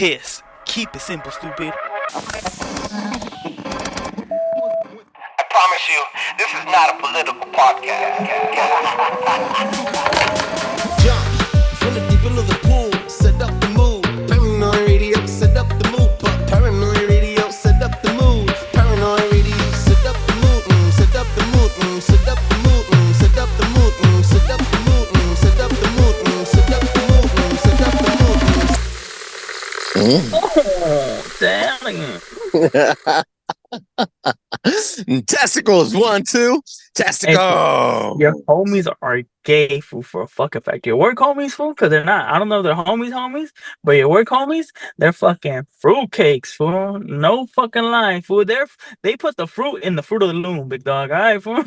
piss. Keep it simple, stupid. I promise you, this is not a political podcast. Jump from the deep end of the pool, set up the mood. Paranoid radio, set up the mood. Paranoid radio, set up the mood. Paranoid radio, set up the mood. Set up the mood. Set up the mood. Set up the mood. Set up the mood. Set up the mood. Set up the mood. Set up the mood. Oh, damn. Testicles, 1, 2. Testicle. Your homies are gay, fool, for a fuck effect. Your work homies, fool, because they're not. I don't know if they're homies, but your work homies, they're fucking fruitcakes, fool. No fucking lie, fool. They put the fruit in the fruit of the loom, big dog. All right, fool.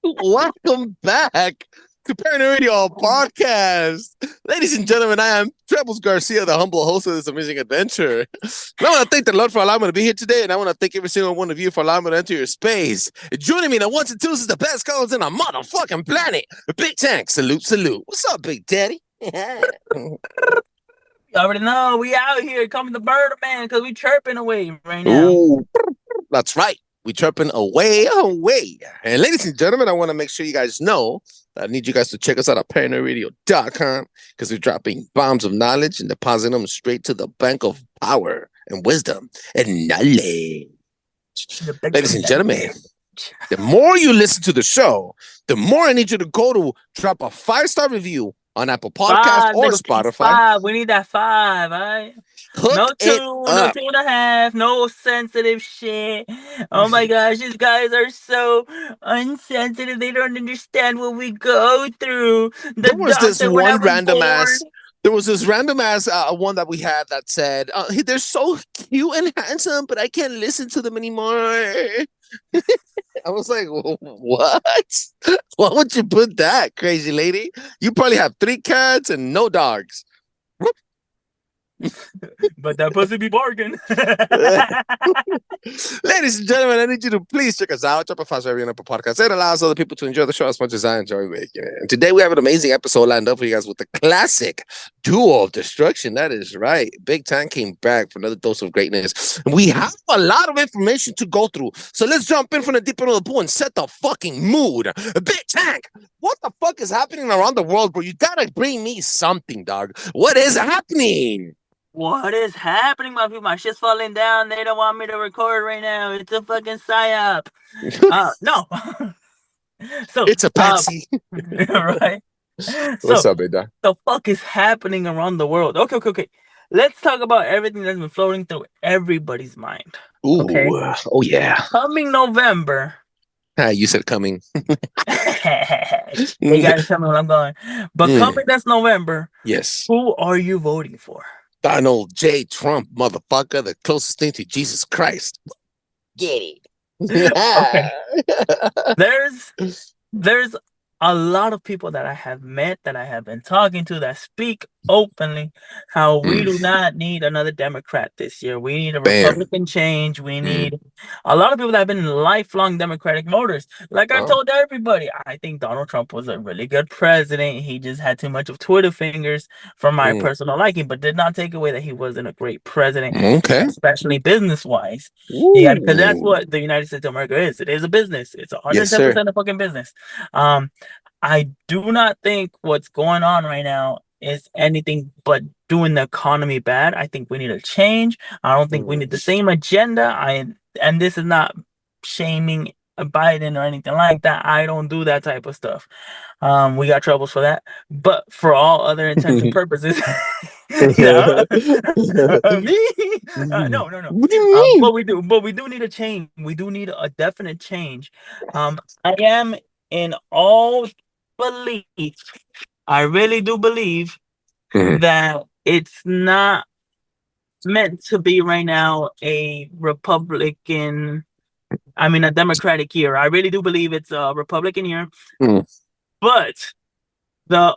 Welcome back to Paranoid Radio Podcast. Ladies and gentlemen, I am Trebles Garcia, the humble host of this amazing adventure. And I want to thank the Lord for allowing me to be here today, and I want to thank every single one of you for allowing me to enter your space. Joining me in the ones and twos is the best colors in the motherfucking planet. Big Tank, salute. What's up, Big Daddy? You already know we out here coming to Bird Man because we chirping away right now. Ooh, that's right. We chirping away. And ladies and gentlemen, I want to make sure you guys know that I need you guys to check us out at paranoidradio.com because we're dropping bombs of knowledge and depositing them straight to the bank of power and wisdom and knowledge. Ladies and gentlemen, the more you listen to the show, the more I need you to go to drop a 5-star review on Apple Podcasts or Spotify. 5. We need that 5, all right? No 2, no 2.5, no sensitive shit. Oh my gosh, these guys are so unsensitive. They don't understand what we go through. There was this one random ass one that we had that said, they're so cute and handsome, but I can't listen to them anymore. I was like, what? Why would you put that, crazy lady? You probably have 3 cats and no dogs. But that pussy be bargain. Ladies and gentlemen, I need you to please check us out. Drop a 5-star review on Apple Podcasts. It allows other people to enjoy the show as much as I enjoy making it. And today we have an amazing episode lined up for you guys with the classic duo of destruction. That is right. Big Tank came back for another dose of greatness. And we have a lot of information to go through. So let's jump in from the deep end of the pool and set the fucking mood. Big Tank, what the fuck is happening around the world, bro? You gotta bring me something, dog. What is happening? What is happening, my people? My shit's falling down. They don't want me to record right now. It's a fucking psyop. No. So it's a patsy. Right? What's up, big dog? The fuck is happening around the world? Okay. Let's talk about everything that's been floating through everybody's mind. Ooh, okay? Oh yeah. Coming November. You said coming. You guys tell me where I'm going. But coming that's November. Yes. Who are you voting for? Donald J. Trump, motherfucker, the closest thing to Jesus Christ. Get it. Okay. There's a lot of people that I have met, that I have been talking to, that speak openly how we do not need another Democrat this year. We need a Republican change. We need a lot of people that have been lifelong Democratic voters. Like I told everybody, I think Donald Trump was a really good president. He just had too much of Twitter fingers for my personal liking, but did not take away that he wasn't a great president, especially business-wise. Yeah, because that's what the United States of America is. It is a business. It's 110% a fucking business. I do not think what's going on right now is anything but doing the economy bad. I think we need a change. I don't think we need the same agenda. And this is not shaming Biden or anything like that. I don't do that type of stuff. We got troubles for that. But for all other intents and purposes, no. What do you mean? But we do need a change. We do need a definite change. I am in all belief, I really do believe that it's not meant to be right now a Democratic year. I really do believe it's a Republican year. But the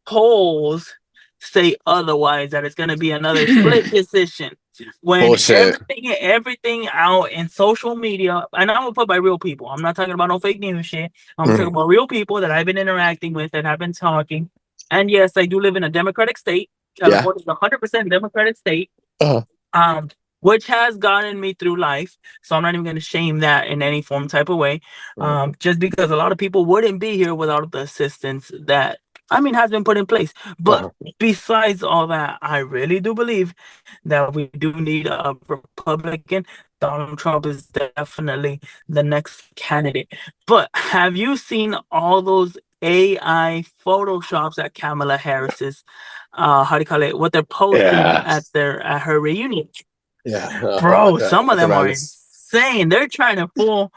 polls say otherwise, that it's going to be another split decision. When everything out in social media, and I'm gonna put by real people. I'm not talking about no fake news shit. I'm talking about real people that I've been interacting with, that have been talking. And yes, I do live in a Democratic state. Yeah. California is a 100% Democratic state. Uh-huh. Um, which has gotten me through life. So I'm not even going to shame that in any form type of way. Just because a lot of people wouldn't be here without the assistance that has been put in place. But Uh-huh. besides all that, I really do believe that we do need a Republican. Donald Trump is definitely the next candidate. But have you seen all those AI photoshops that Kamala Harris's how do you call it, what they're posting Yeah. at her reunion? Yeah. Bro, some of At the them are rallies. insane. They're trying to fool.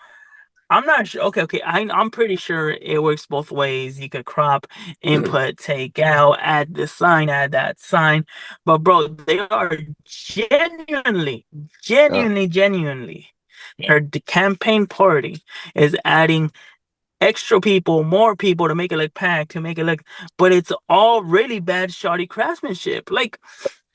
I'm not sure. Okay. I'm pretty sure it works both ways. You could crop, input, take out, add this sign, add that sign. But bro, they are genuinely, Uh, genuinely, genuinely. The campaign party is adding extra people, more people to make it look packed, to make it look, but it's all really bad, shoddy craftsmanship. Like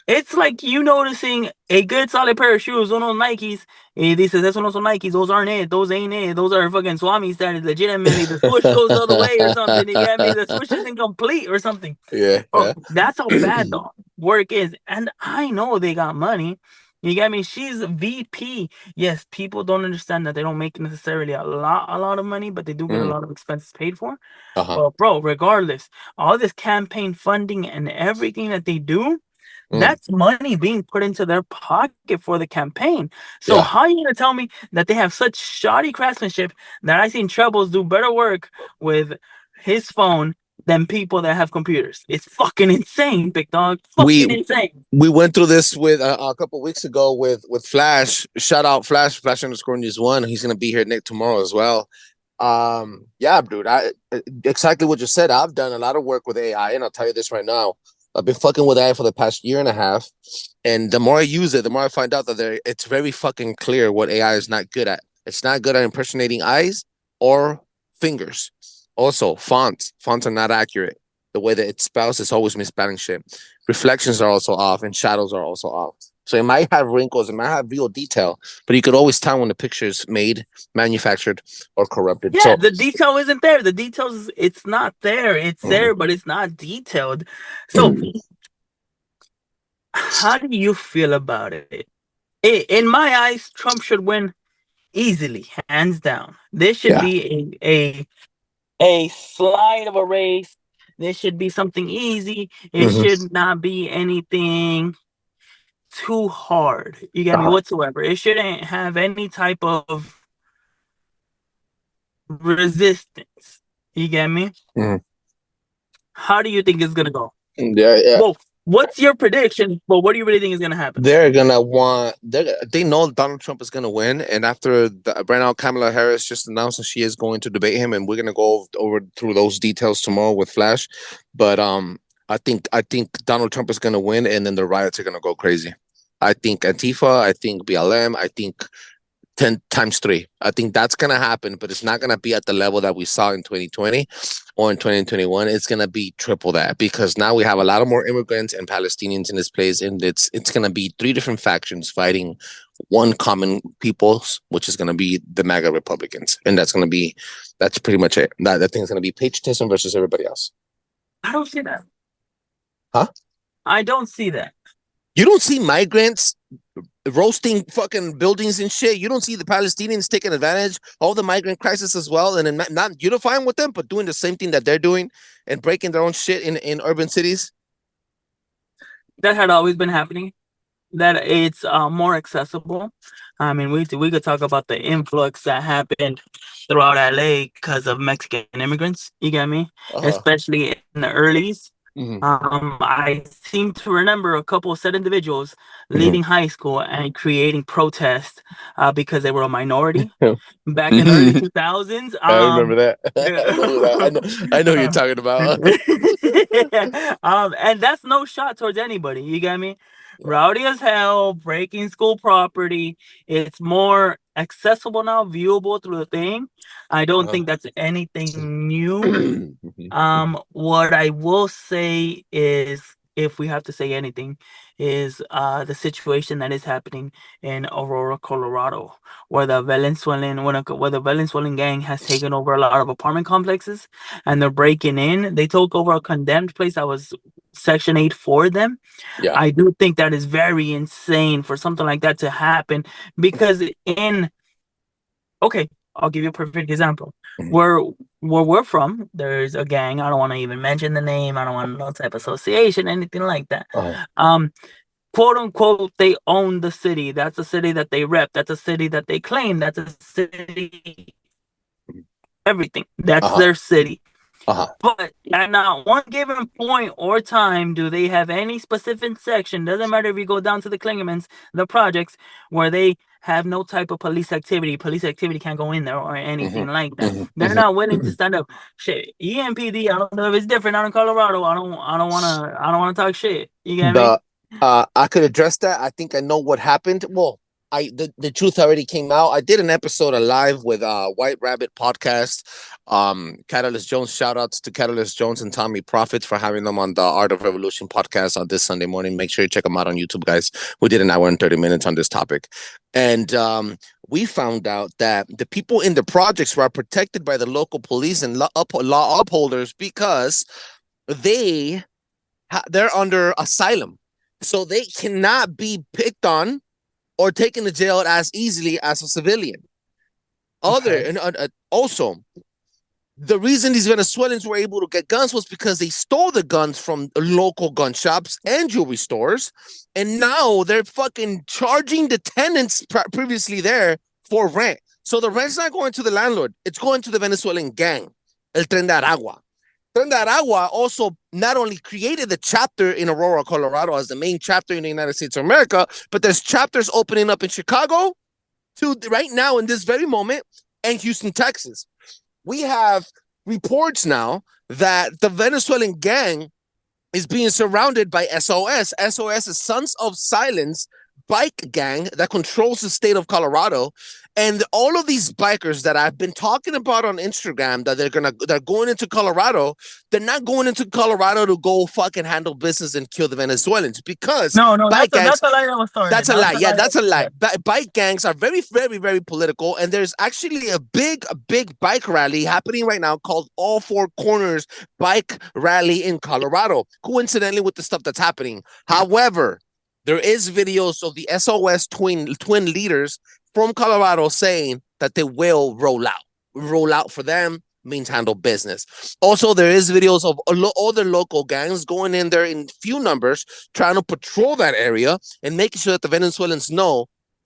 it's like you noticing a good solid pair of shoes, unos Nikes. Dices, esos no son Nikes, those aren't it, those ain't it, those are fucking Swamis that is legitimately the swoosh goes the other way or something. You get me? The swoosh is incomplete or something. yeah. Oh, that's how bad the work is. And I know they got money. You get me? She's VP. Yes, people don't understand that they don't make necessarily a lot of money, but they do get a Mm, lot of expenses paid for. uh-huh. But bro, regardless, all this campaign funding and everything that they do, Mm, that's money being put into their pocket for the campaign. So yeah. how are you gonna tell me that they have such shoddy craftsmanship that I seen Trebles do better work with his phone than people that have computers? It's fucking insane, big dog. We Fucking insane. we went through this with a couple weeks ago with Flash. Shout out Flash underscore news one. He's gonna be here next tomorrow as well. Yeah, dude. I exactly what you said. I've done a lot of work with AI, and I'll tell you this right now. I've been fucking with AI for the past year and a half, and the more I use it, the more I find out that it's very fucking clear what AI is not good at. It's not good at impersonating eyes or fingers. Also, fonts are not accurate. The way that it spells is always misspelling shit. Reflections are also off, and shadows are also off. So it might have wrinkles, it might have real detail, but you could always tell when the picture is made, manufactured, or corrupted. Yeah, So, the detail isn't there. The details, it's not there. It's there, but it's not detailed. So how do you feel about it? In my eyes, Trump should win easily, hands down. This should yeah. be a slide of a race. This should be something easy. It Mhm. should not be anything too hard. You get me? Uh-huh. Whatsoever. It shouldn't have any type of resistance. You get me? Mhm. How do you think it's gonna go? Yeah, yeah. Well, what's your prediction? But what do you really think is gonna happen? They're gonna want. They know Donald Trump is gonna win, and after right now, Kamala Harris just announced that she is going to debate him, and we're gonna go over through those details tomorrow with Flash. But I think Donald Trump is gonna win, and then the riots are gonna go crazy. I think Antifa, I think BLM, I think 10 times 3. I think that's going to happen, but it's not going to be at the level that we saw in 2020 or in 2021. It's going to be triple that because now we have a lot of more immigrants and Palestinians in this place. And it's going to be 3 different factions fighting one common peoples, which is going to be the MAGA Republicans. And that's pretty much it. That thing is going to be patriotism versus everybody else. I don't see that. Huh? I don't see that. You don't see migrants roasting fucking buildings and shit. You don't see the Palestinians taking advantage of the migrant crisis as well, and then not unifying with them, but doing the same thing that they're doing and breaking their own shit in urban cities. That had always been happening. That it's more accessible. I mean, we could talk about the influx that happened throughout LA because of Mexican immigrants. You get me? Uh-huh. Especially in the earlys. Mm-hmm. I seem to remember a couple of set individuals Mm-hmm. leaving high school and creating protests because they were a minority back in the early Mm-hmm. 2000s. I remember that. I know who that. I know who you're talking about. And that's no shot towards anybody. You get me? Yeah. Rowdy as hell, breaking school property. It's more accessible now, viewable through the thing. I don't Uh-huh. think that's anything new. What I will say is, if we have to say anything, is the situation that is happening in Aurora, Colorado, where the Venezuelan gang has taken over a lot of apartment complexes, and they're breaking in. They took over a condemned place that was Section 8 for them. Yeah. I do think that is very insane for something like that to happen because okay, I'll give you a perfect example. Mhm. Where we're from, there's a gang. I don't want to even mention the name. I don't want no type of association, anything like that. Uh-huh. Quote unquote, they own the city. That's a city that they rep. That's a city that they claim. That's a city, everything. That's Uh-huh. their city. Uh-huh. But at not one given point or time do they have any specific section, doesn't matter if you go down to the Klingemans, the projects, where they have no type of police activity. Police activity can't go in there or anything like that. They're not willing to stand up. Shit. EMPD, I don't know if it's different out in Colorado. I don't wanna talk shit. You get me? I could address that. I think I know what happened. Well, the truth already came out. I did an episode live with White Rabbit podcast. Catalyst Jones, shout outs to Catalyst Jones and Tommy Profits for having them on the Art of Revolution podcast on this Sunday morning. Make sure you check them out on YouTube, guys. We did an hour and 30 minutes on this topic. And we found out that the people in the projects were protected by the local police and law upholders because they're under asylum. So they cannot be picked on or taken to jail as easily as a civilian. Also, the reason these Venezuelans were able to get guns was because they stole the guns from local gun shops and jewelry stores, and now they're fucking charging the tenants previously there for rent. So the rent's not going to the landlord; it's going to the Venezuelan gang, El Tren de Aragua. Tren de Aragua also not only created the chapter in Aurora, Colorado as the main chapter in the United States of America, but there's chapters opening up in Chicago to right now in this very moment and Houston, Texas. We have reports now that the Venezuelan gang is being surrounded by SOS. SOS is Sons of Silence bike gang that controls the state of Colorado. And all of these bikers that I've been talking about on Instagram that they're going into Colorado, they're not going into Colorado to go fucking handle business and kill the Venezuelans because No, bike gangs. that's a lie that was started. That's a lie. Yeah, that's a lie. Bike gangs are very, very, very political, and there's actually a big bike rally happening right now called All Four Corners Bike Rally in Colorado. Coincidentally, with the stuff that's happening, however, there is videos of the SOS twin leaders from Colorado saying that they will roll out. Roll out for them means handle business. Also, there is videos of other local gangs going in there in few numbers, trying to patrol that area and making sure that the Venezuelans know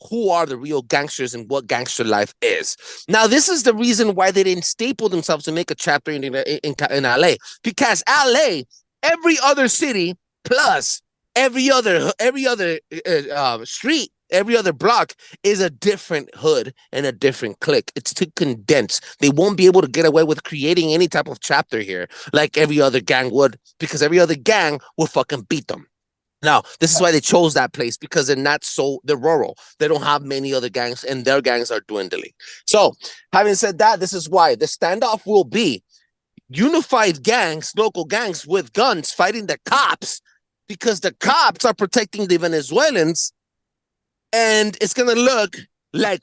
who are the real gangsters and what gangster life is. Now, this is the reason why they didn't staple themselves to make a chapter in LA, because LA, every other city plus every other street, every other block is a different hood and a different clique. It's too condensed. They won't be able to get away with creating any type of chapter here like every other gang would, because every other gang will fucking beat them. Now, this is why they chose that place, because they're rural. They don't have many other gangs, and their gangs are dwindling. So, having said that, this is why the standoff will be unified gangs, local gangs with guns fighting the cops, because the cops are protecting the Venezuelans. And it's gonna look like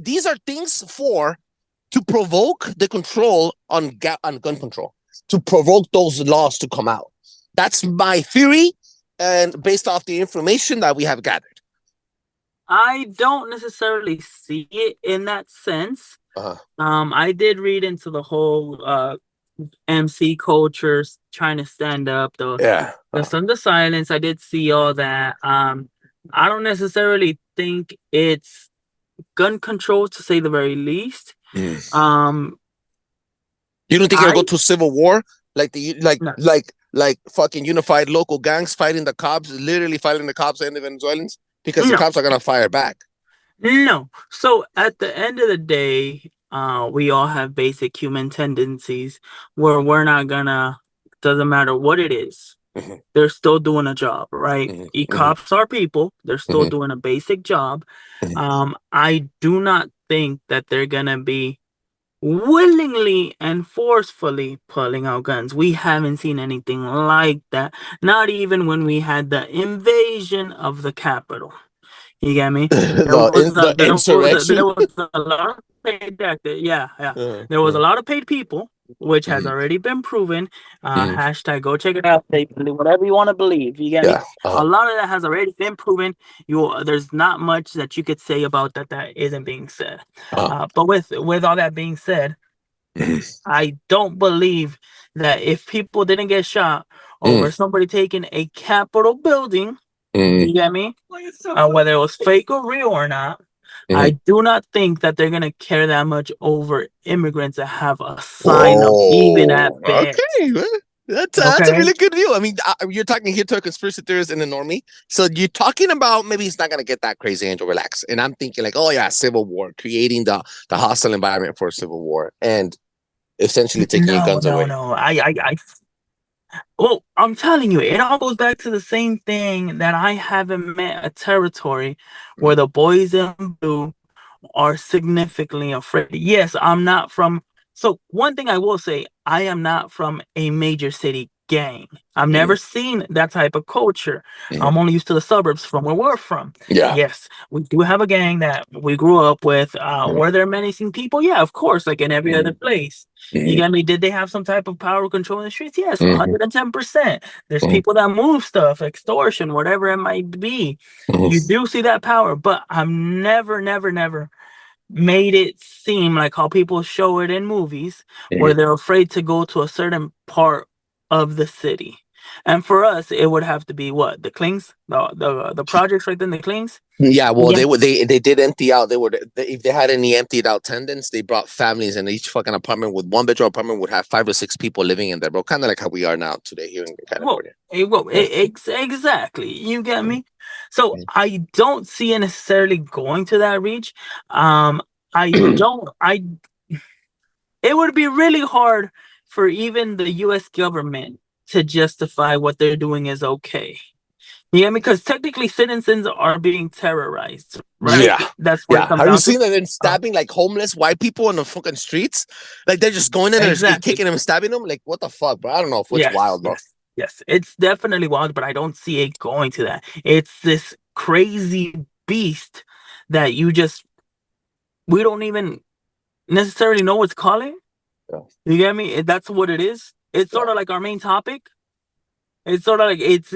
these are things to provoke the control on gun control, to provoke those laws to come out. That's my theory, and based off the information that we have gathered. I don't necessarily see it in that sense. I did read into the whole MC culture trying to stand up, the Sons of Silence. I did see all that. I don't necessarily think it's gun control, to say the very least. You don't think it'll go to civil war, like fucking unified local gangs fighting the cops, literally fighting the cops and the Venezuelans, because the cops are gonna fire back? No. So at the end of the day, we all have basic human tendencies where we're not gonna. Doesn't matter what it is. They're still doing a job, right? Cops are people. They're still doing a basic job. I do not think that they're gonna be willingly and forcefully pulling out guns. We haven't seen anything like that. Not even when we had the invasion of the Capitol. You get me? The insurrection. There was a lot of paid actors. Yeah. There was a lot of paid people which has already been proven. Hashtag go check it out. They believe whatever you want to believe. You get me? A lot of that has already been proven. There's not much that you could say about that isn't being said. But with all that being said, I don't believe that if people didn't get shot over somebody taking a Capitol building, you get me? Whether it was fake or real or not, I do not think that they're gonna care that much over immigrants that have a sign up, even at best. Okay, well, that's a really good view. I mean, you're talking here to a conspiracy theorist and a normie. So you're talking about maybe it's not gonna get that crazy, Angel. Relax. And I'm thinking like, oh yeah, civil war, creating the hostile environment for a civil war, and essentially taking your guns away. No. Well, I'm telling you, it all goes back to the same thing that I haven't met a territory where the boys in blue are significantly afraid. Yes, I'm not from. So one thing I will say, I am not from a major city gang. I've never seen that type of culture. I'm only used to the suburbs from where we're from. Yeah. Yes, we do have a gang that we grew up with. Were there menacing people? Yeah, of course, like in every other place. You get me? Did they have some type of power control in the streets? Yes, 110%. There's people that move stuff, extortion, whatever it might be. You do see that power, but I'm never made it seem like how people show it in movies where they're afraid to go to a certain part of the city. And for us, it would have to be what? The Clings? The projects right then, the Clings? Yeah, well, they did empty out. If they had any emptied out tenants, they brought families, and each fucking apartment with one bedroom apartment would have 5 or 6 people living in there, bro. Kind of like how we are now today here in California. Exactly. You get me? So I don't see it necessarily going to that reach. It would be really hard for even the US government to justify what they're doing is okay. Yeah, because technically citizens are being terrorized, right? Yeah, that's what it comes Have down you seen to. them stabbing like homeless white people in the fucking streets? Like they're just going in there and kicking them and stabbing them. Like what the fuck, bro? I don't know if it's wild, bro. Yes, it's definitely wild, but I don't see it going to that. It's this crazy beast that we don't even necessarily know what's calling. Yeah. You get me? That's what it is. It's sort of like our main topic. It's sort of like it's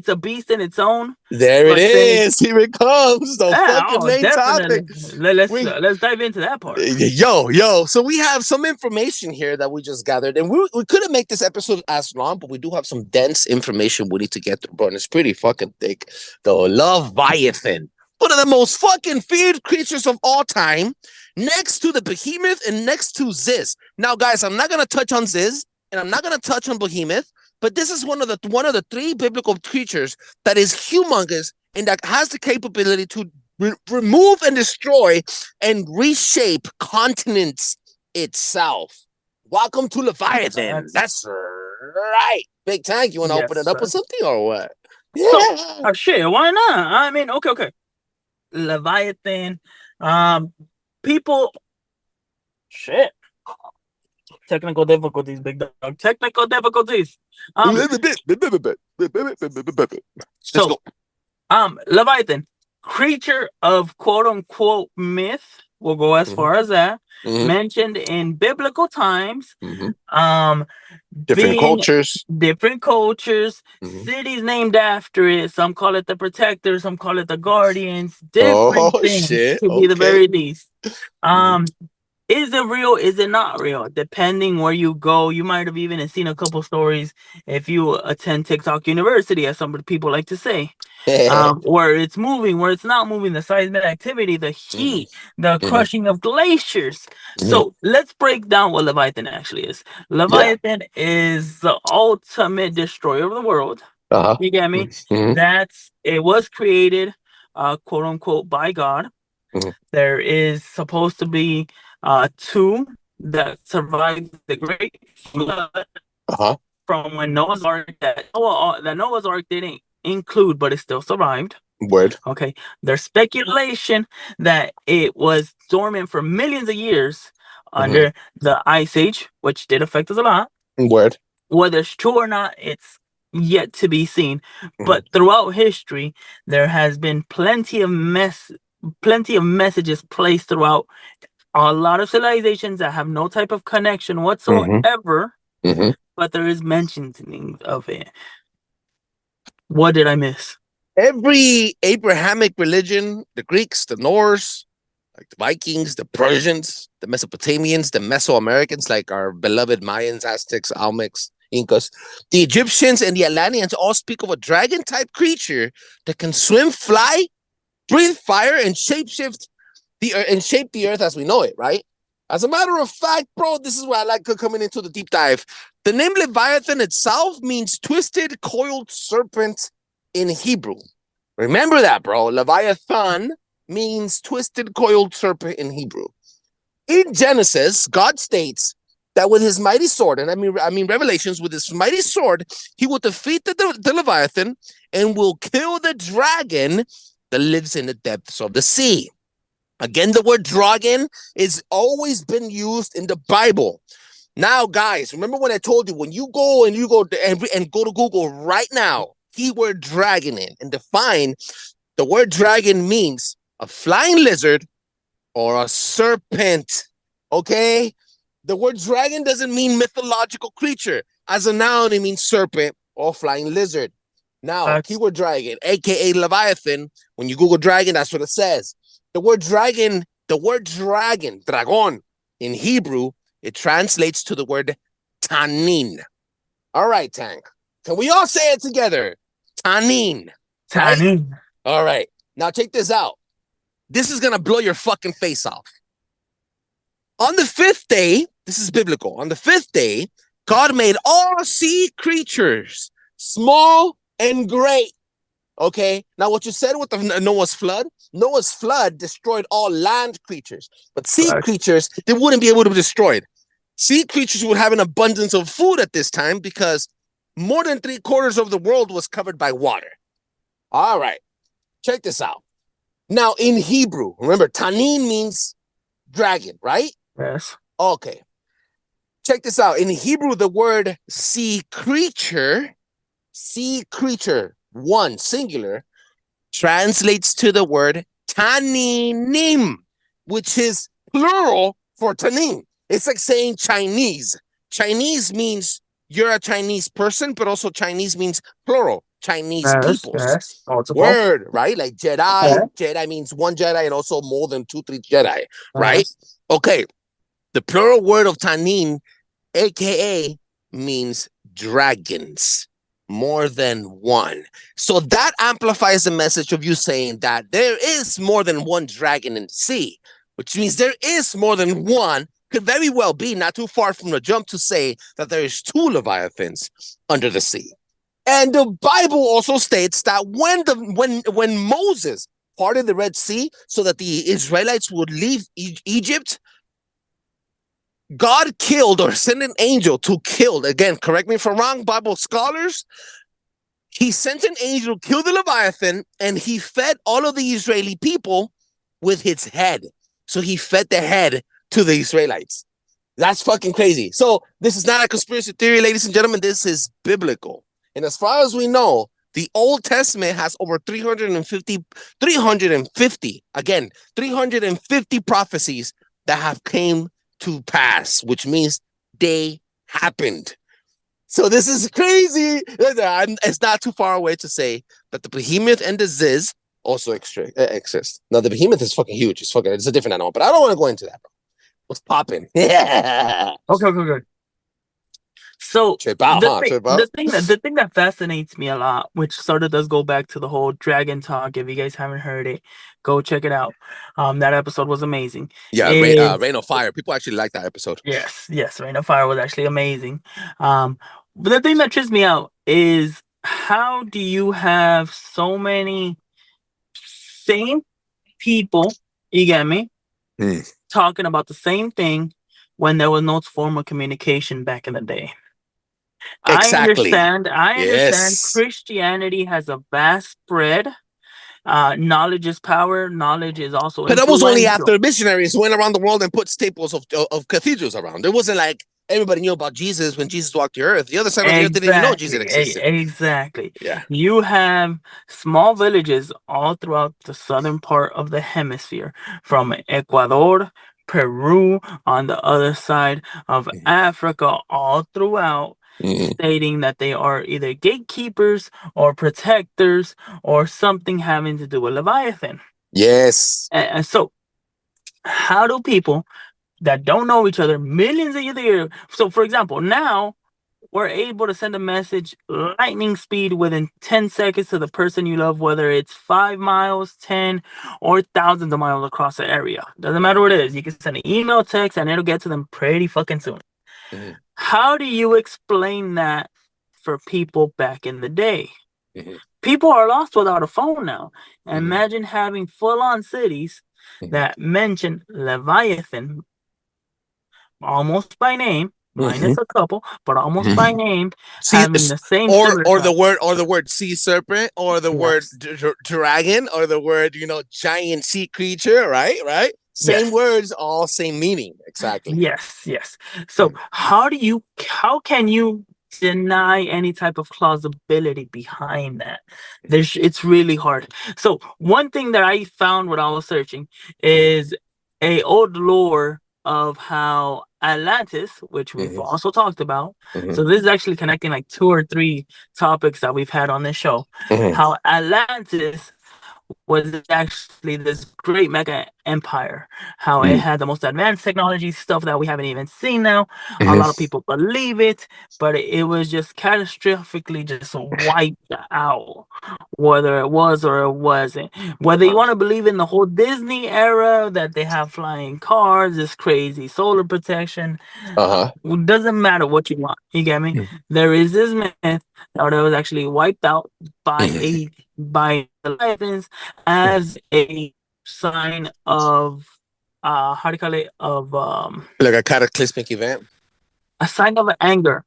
a beast in its own. There it is. Here it comes. The fucking main topic. Let's dive into that part. Yo. So we have some information here that we just gathered, and we couldn't make this episode as long, but we do have some dense information we need to get through, bro. And it's pretty fucking thick. The Leviathan, one of the most fucking feared creatures of all time, next to the behemoth and next to Ziz. Now, guys, I'm not gonna touch on Ziz, and I'm not gonna touch on behemoth. But this is one of the 3 biblical creatures that is humongous and that has the capability to remove and destroy and reshape continents itself. Welcome to Leviathan. That's right. Big Tank, you want to open it up with something or what? Yeah. So, shit, why not? I mean, okay. Leviathan. People. Shit. Technical difficulties, big dog. Technical difficulties. So, Leviathan, creature of quote unquote myth. We'll go as far as that. Mentioned in biblical times. Different cultures. Cities named after it. Some call it the Protector. Some call it the Guardians. Different things to be the very least. Is it real? Is it not real? Depending where you go, you might have even seen a couple stories if you attend TikTok University, as some people like to say, where it's moving, where it's not moving, the seismic activity, the heat, the crushing of glaciers. So let's break down what Leviathan actually is. Leviathan is the ultimate destroyer of the world. You get me? It was created, quote unquote, by God. There is supposed to be 2 that survived the Great Flood from when Noah's Ark that Noah's Ark didn't include, but it still survived. Word. Okay. There's speculation that it was dormant for millions of years under the Ice Age, which did affect us a lot. Word. Whether it's true or not, it's yet to be seen. But throughout history, there has been plenty of messages placed throughout a lot of civilizations that have no type of connection whatsoever, but there is mentioning of it. What did I miss? Every Abrahamic religion, the Greeks, the Norse, like the Vikings, the Persians, the Mesopotamians, the Mesoamericans, like our beloved Mayans, Aztecs, Olmecs, Incas, the Egyptians, and the Atlanteans all speak of a dragon-type creature that can swim, fly, breathe fire, and shapeshift and shape the earth as we know it, right? As a matter of fact, bro, this is where I like coming into the deep dive. The name Leviathan itself means twisted, coiled serpent in Hebrew. Remember that, bro. Leviathan means twisted, coiled serpent in Hebrew. In Genesis, God states that with his mighty sword, and I mean Revelations, with his mighty sword, he will defeat the Leviathan and will kill the dragon that lives in the depths of the sea. Again, the word dragon is always been used in the Bible. Now, guys, remember when I told you, when you go and go to Google right now, keyword dragon in and define, the word dragon means a flying lizard or a serpent, okay? The word dragon doesn't mean mythological creature. As a noun, it means serpent or flying lizard. Now, keyword dragon, aka Leviathan, when you Google dragon, that's what it says. The word dragon, dragon, in Hebrew, it translates to the word tanin. All right, Tank. Can we all say it together? Tanin. Tanin. Right? All right. Now check this out. This is going to blow your fucking face off. On the fifth day, this is biblical. On the fifth day, God made all sea creatures, small and great. Okay. Now, what you said with the Noah's flood destroyed all land creatures, but sea creatures, they wouldn't be able to be destroyed. Sea creatures would have an abundance of food at this time because more than 3/4 of the world was covered by water. All right. Check this out. Now, in Hebrew, remember, tanin means dragon, right? Yes. Okay. Check this out. In Hebrew, the word sea creature, one singular, translates to the word taninim, which is plural for tanin. It's like saying Chinese. Chinese means you're a Chinese person, but also Chinese means plural, Chinese peoples. Yes. Word, right? Like Jedi. Okay. Jedi means one Jedi and also more than 2-3 Jedi, right? Okay. The plural word of tanin, aka, means dragons. More than one. So that amplifies the message of you saying that there is more than one dragon in the sea, which means there is more than one. Could very well be not too far from the jump to say that there is 2 Leviathans under the sea. And the Bible also states that when Moses parted the Red Sea so that the Israelites would leave Egypt, God killed or sent an angel to kill. Again, correct me if I'm wrong, Bible scholars. He sent an angel to kill the Leviathan, and he fed all of the Israeli people with his head. So he fed the head to the Israelites. That's fucking crazy. So this is not a conspiracy theory, ladies and gentlemen. This is biblical. And as far as we know, the Old Testament has over 350 prophecies that have came to pass, which means they happened. So this is crazy. It's not too far away to say that the behemoth and the ziz also exist. Now, the behemoth is fucking huge. It's a different animal, but I don't want to go into that, bro. What's popping? Yeah. Okay. So the thing that fascinates me a lot, which sort of does go back to the whole dragon talk. If you guys haven't heard it, go check it out. That episode was amazing. Yeah, Rain of Fire. People actually like that episode. Yes, Rain of Fire was actually amazing. But the thing that trips me out is how do you have so many same people, you get me, talking about the same thing when there was no form of communication back in the day. Exactly. I understand Christianity has a vast spread. Knowledge is power. Knowledge is also But that was only after missionaries went around the world and put staples of cathedrals around. It wasn't like everybody knew about Jesus when Jesus walked the earth. The other side of the earth didn't even know Jesus existed. Exactly. Yeah. You have small villages all throughout the southern part of the hemisphere, from Ecuador, Peru, on the other side of Africa, all throughout, stating that they are either gatekeepers or protectors or something having to do with Leviathan. Yes. And so, how do people that don't know each other, millions of years? So, for example, now we're able to send a message lightning speed within 10 seconds to the person you love, whether it's 5 miles, 10, or thousands of miles across the area. Doesn't matter what it is. You can send an email, text, and it'll get to them pretty fucking soon. Mhm. How do you explain that for people back in the day? Mhm. People are lost without a phone now. Mhm. Imagine having full-on cities that mention Leviathan almost by name, minus a couple, but almost by name, See, having the same or similar or the stuff. word sea serpent, or the word Yes. dragon, or the word giant sea creature, right? Same Yes. words, all same meaning. Exactly. Yes. So how can you deny any type of plausibility behind that? It's really hard. So one thing that I found when I was searching is a old lore of how Atlantis, which we've Mhm. also talked about. Mhm. So this is actually connecting like 2 or 3 topics that we've had on this show. Mhm. How Atlantis was actually this great mega empire. How it had the most advanced technology, stuff that we haven't even seen now. A lot of Mhm. people believe it, but it was just catastrophically just wiped out, whether it was or it wasn't. Whether you want to believe in the whole Disney era that they have flying cars, this crazy solar protection, Uh-huh. it doesn't matter what you want. You get me? There is this myth that it was actually wiped out by the Leviathans as a sign of how do you call it, of Like a cataclysmic event. a sign of anger,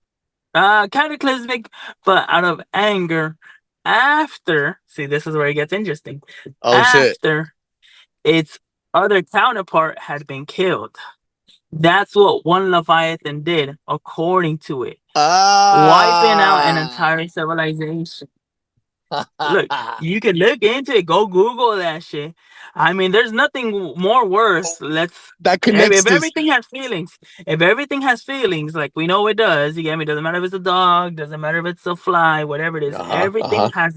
cataclysmic, but out of anger. After, see, this is where it gets interesting. Oh shit. After its other counterpart had been killed. That's what one Leviathan did, according to it, wiping out an Ah. entire civilization. Look, you can look into it. Go Google that shit. I mean, there's nothing more worse. That connects If this. everything has feelings, like we know it does. You get me? Doesn't matter if it's a dog, doesn't matter if it's a fly, whatever it is. Uh-huh. Everything Uh-huh.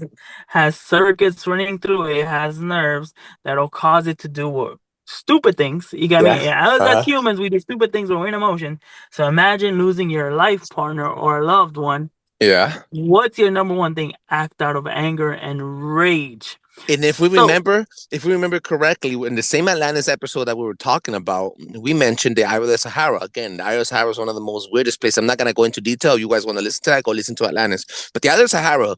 has circuits running through it. It has nerves that'll cause it to do stupid things. You get Yeah. me? Us as Uh-huh. humans, we do stupid things when we're in emotion. So imagine losing your life partner or a loved one. Yeah. What's your number one thing? Act out of anger and rage. And So, if we remember correctly, in the same Atlantis episode that we were talking about, we mentioned the Isle of the Sahara. Again, the Isle of Sahara is one of the most weirdest places. I'm not going to go into detail. You guys want to listen to that? Go listen to Atlantis. But the Isle of Sahara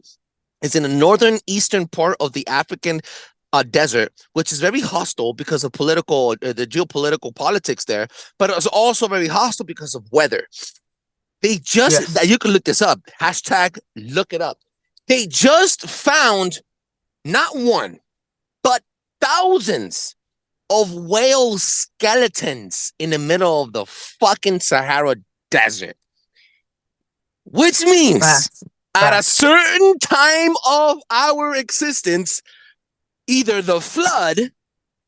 is in the northern eastern part of the African desert, which is very hostile because of the geopolitical politics there, but it's also very hostile because of weather. yes, You can look this up. Hashtag look it up. They just found not one, but thousands of whale skeletons in the middle of the fucking Sahara Desert. Which means facts, at a facts. certain time of our existence, either the flood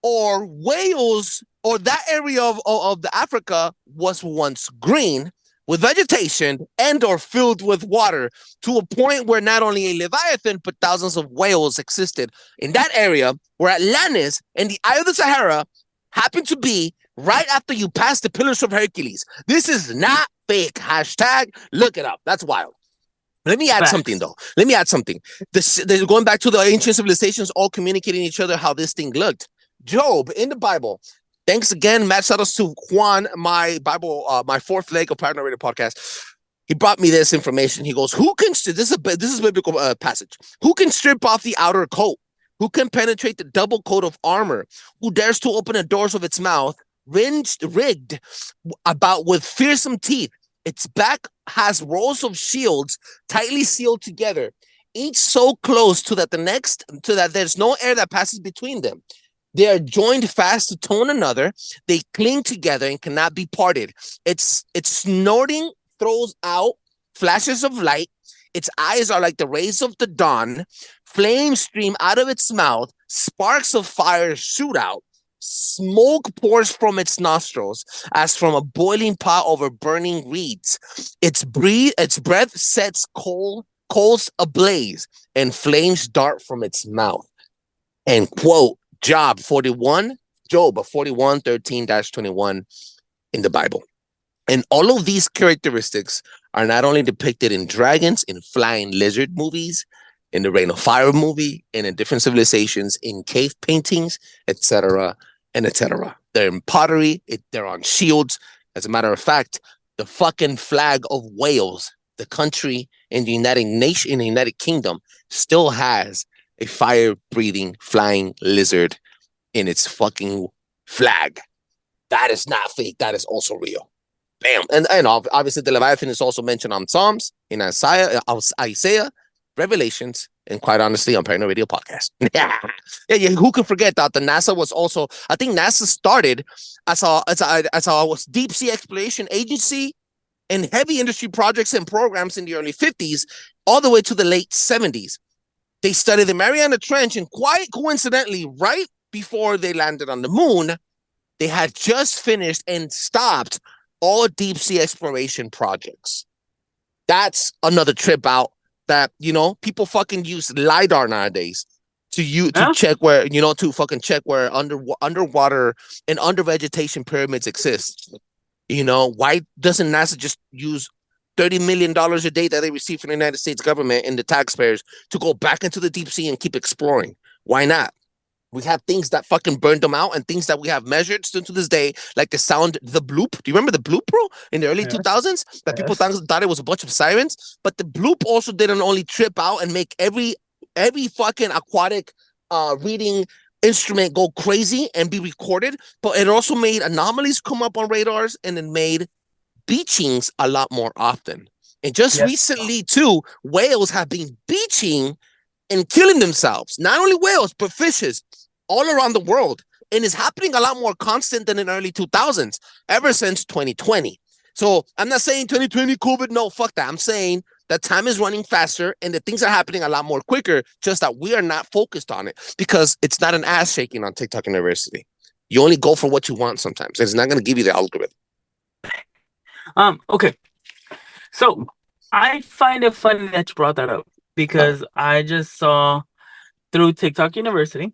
or whales or that area of the Africa was once green with vegetation and or filled with water to a point where not only a Leviathan but thousands of whales existed in that area where Atlantis and the Eye of the Sahara happened to be right after you pass the Pillars of Hercules. This is not fake. Hashtag look it up. That's wild. Let me add something, Facts. though. Let me add something. Going back to the ancient civilizations all communicating each other how this thing looked. Job in the Bible. Thanks again, Matt. Shout out to Juan, my Bible, my fourth leg of Paranormal Radio podcast. He brought me this information. He goes, "Who can?" This is a biblical passage. Who can strip off the outer coat? Who can penetrate the double coat of armor? Who dares to open the doors of its mouth, rigged about with fearsome teeth? Its back has rows of shields tightly sealed together, each so close to that there's no air that passes between them. They are joined fast to one another. They cling together and cannot be parted. Its snorting throws out flashes of light. Its eyes are like the rays of the dawn. Flames stream out of its mouth. Sparks of fire shoot out. Smoke pours from its nostrils as from a boiling pot over burning reeds. Its breath sets coals ablaze, and flames dart from its mouth. And quote, Job 41, 13-21 in the Bible. And all of these characteristics are not only depicted in dragons, in flying lizard movies, in the Reign of Fire movie, and in different civilizations, in cave paintings, etc., and etc. They're in pottery, they're on shields. As a matter of fact, the fucking flag of Wales, the country in the United Kingdom, still has a fire-breathing flying lizard in its fucking flag. That is not fake. That is also real. Bam. And obviously the Leviathan is also mentioned on Psalms, in Isaiah, Revelations, and quite honestly on Paranormal Radio Podcast. yeah, who could forget that the NASA was also, I think NASA started as a deep sea exploration agency and heavy industry projects and programs in the early 50s all the way to the late 70s. They studied the Mariana Trench, and quite coincidentally, right before they landed on the moon, they had just finished and stopped all deep sea exploration projects. That's another trip out that, people fucking use LiDAR nowadays to check where, to fucking check where underwater and under vegetation pyramids exist. Why doesn't NASA just use $30 million a day that they receive from the United States government and the taxpayers to go back into the deep sea and keep exploring? Why not? We have things that fucking burned them out and things that we have measured still to this day, like the bloop. Do you remember the bloop, bro? In the early 2000s? That people thought it was a bunch of sirens. But the bloop also didn't only trip out and make every fucking aquatic reading instrument go crazy and be recorded, but it also made anomalies come up on radars, and it made beachings a lot more often. And just recently, too, whales have been beaching and killing themselves. Not only whales, but fishes all around the world. And it's happening a lot more constant than in early 2000s, ever since 2020. So I'm not saying 2020 COVID, no, fuck that. I'm saying that time is running faster and the things are happening a lot more quicker, just that we are not focused on it because it's not an ass shaking on TikTok University. You only go for what you want sometimes. It's not going to give you the algorithm. Okay. So I find it funny that you brought that up because I just saw through TikTok University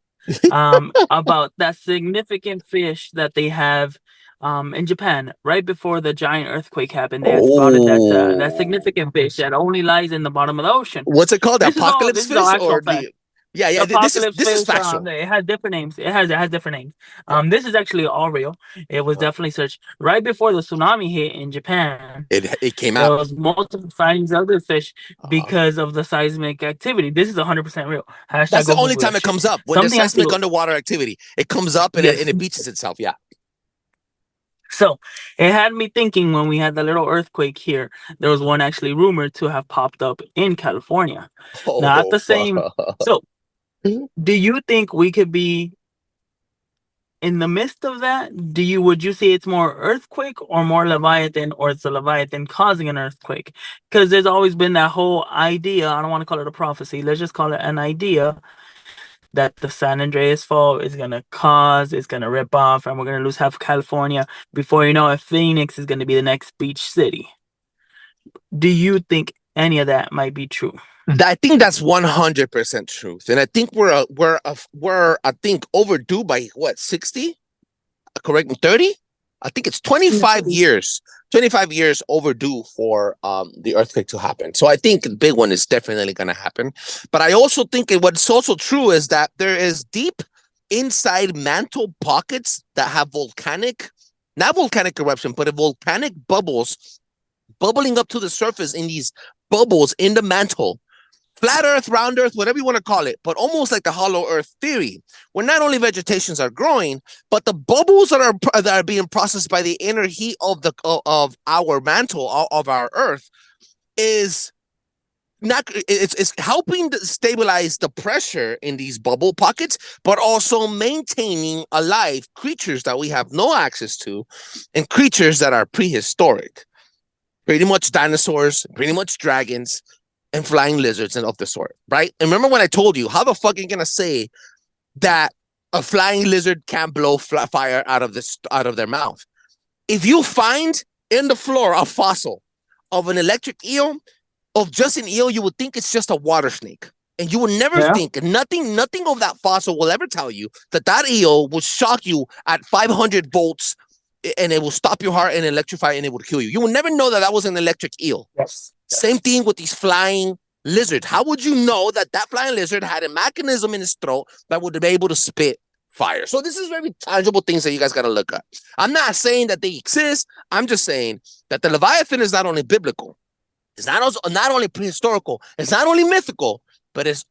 about that significant fish that they have in Japan right before the giant earthquake happened. They had spotted that significant fish that only lies in the bottom of the ocean. What's it called? The apocalypse this fish is all or actual fact. Yeah. This is factual. It has different names. It has different names. This is actually all real. It was definitely searched right before the tsunami hit in Japan. It came out. There was multiple sightings of the fish because of the seismic activity. This is 100% real. That's the only time it comes up, when there's seismic underwater activity. It comes up and it beaches itself. Yeah. So it had me thinking when we had the little earthquake here, there was one actually rumored to have popped up in California. Not the same. So do you think we could be in the midst of that? Would you say it's more earthquake or more Leviathan, or it's a Leviathan causing an earthquake? Because there's always been that whole idea, I don't want to call it a prophecy, let's just call it an idea, that the San Andreas fault is going to rip off, and we're going to lose half of California. Before you know it, Phoenix is going to be the next beach city. Do you think any of that might be true? I think that's 100% truth, and I think we're I think overdue by what, 60? Correct me, 30? I think it's 25 years. 25 years overdue for the earthquake to happen. So I think the big one is definitely going to happen. But I also think what's also true is that there is deep inside mantle pockets that have not volcanic eruption, but volcanic bubbles bubbling up to the surface in these bubbles in the mantle. Flat Earth, round Earth, whatever you want to call it, but almost like the hollow Earth theory, where not only vegetations are growing, but the bubbles that are being processed by the inner heat of our mantle, of our Earth, it's helping to stabilize the pressure in these bubble pockets, but also maintaining alive creatures that we have no access to, and creatures that are prehistoric, pretty much dinosaurs, pretty much dragons, and flying lizards and of the sort, right? And remember when I told you, how the fuck are you going to say that a flying lizard can't blow fire out of their mouth. If you find in the floor a fossil of an electric eel, of just an eel, you would think it's just a water snake. And you will never think, nothing of that fossil will ever tell you that eel will shock you at 500 volts and it will stop your heart and electrify and it will kill you. You will never know that was an electric eel. Yes. Same thing with these flying lizards. How would you know that flying lizard had a mechanism in its throat that would be able to spit fire? So this is very tangible things that you guys got to look at. I'm not saying that they exist. I'm just saying that the Leviathan is not only biblical. It's not only prehistorical. It's not only mythical, but it's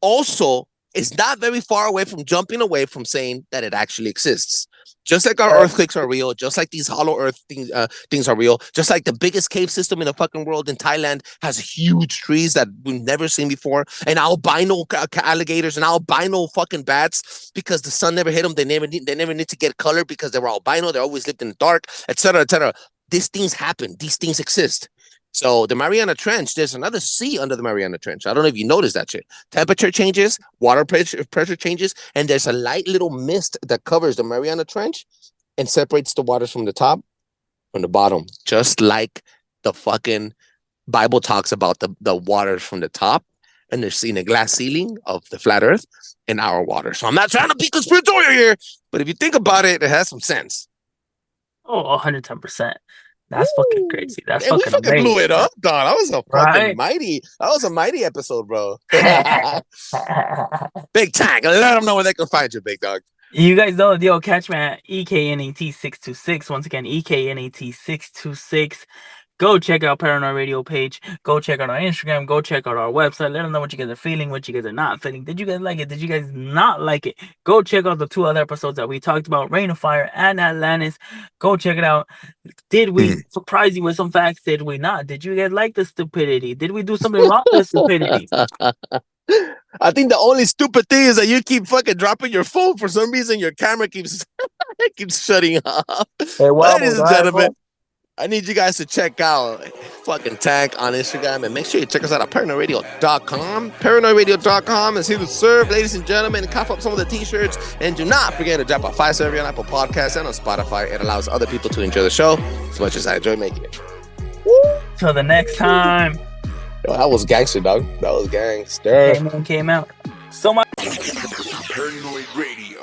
not very far away from jumping away from saying that it actually exists. Just like our earthquakes are real, just like these hollow earth things are real, just like the biggest cave system in the fucking world in Thailand has huge trees that we've never seen before, and albino alligators and albino fucking bats because the sun never hit them. They never need to get color because they were albino. They always lived in the dark, etc., etc. These things happen. These things exist. So the Mariana Trench, there's another sea under the Mariana Trench. I don't know if you noticed that shit. Temperature changes, water pressure changes, and there's a light little mist that covers the Mariana Trench and separates the waters from the top, from the bottom. Just like the fucking Bible talks about the waters from the top, and they're seeing a glass ceiling of the flat earth in our water. So I'm not trying to be conspiratorial here, but if you think about it, it has some sense. Oh, 110%. That's fucking crazy. That's we fucking amazing. Blew it up, dog. That was a mighty episode, bro. Big Tank. Let them know where they can find you, big dog. You guys know, catch me at EKNAT626. Once again, EKNAT626. Go check out Paranoid Radio page. Go check out our Instagram. Go check out our website. Let them know what you guys are feeling, what you guys are not feeling. Did you guys like it? Did you guys not like it? Go check out the 2 other episodes that we talked about, Rain of Fire and Atlantis. Go check it out. Did we surprise you with some facts? Did we not? Did you guys like the stupidity? Did we do something wrong with stupidity? I think the only stupid thing is that you keep fucking dropping your phone. For some reason, your camera keeps shutting off. Hey, ladies and gentlemen, I need you guys to check out fucking Tank on Instagram and make sure you check us out at paranoidradio.com. Paranoidradio.com is here to serve, ladies and gentlemen, and cough up some of the t-shirts. And do not forget to drop a 5-star review on Apple Podcasts and on Spotify. It allows other people to enjoy the show as much as I enjoy making it. Woo! Till the next time. Yo, that was gangster, dog. That was gangster. Came out. So much. Paranoid Radio.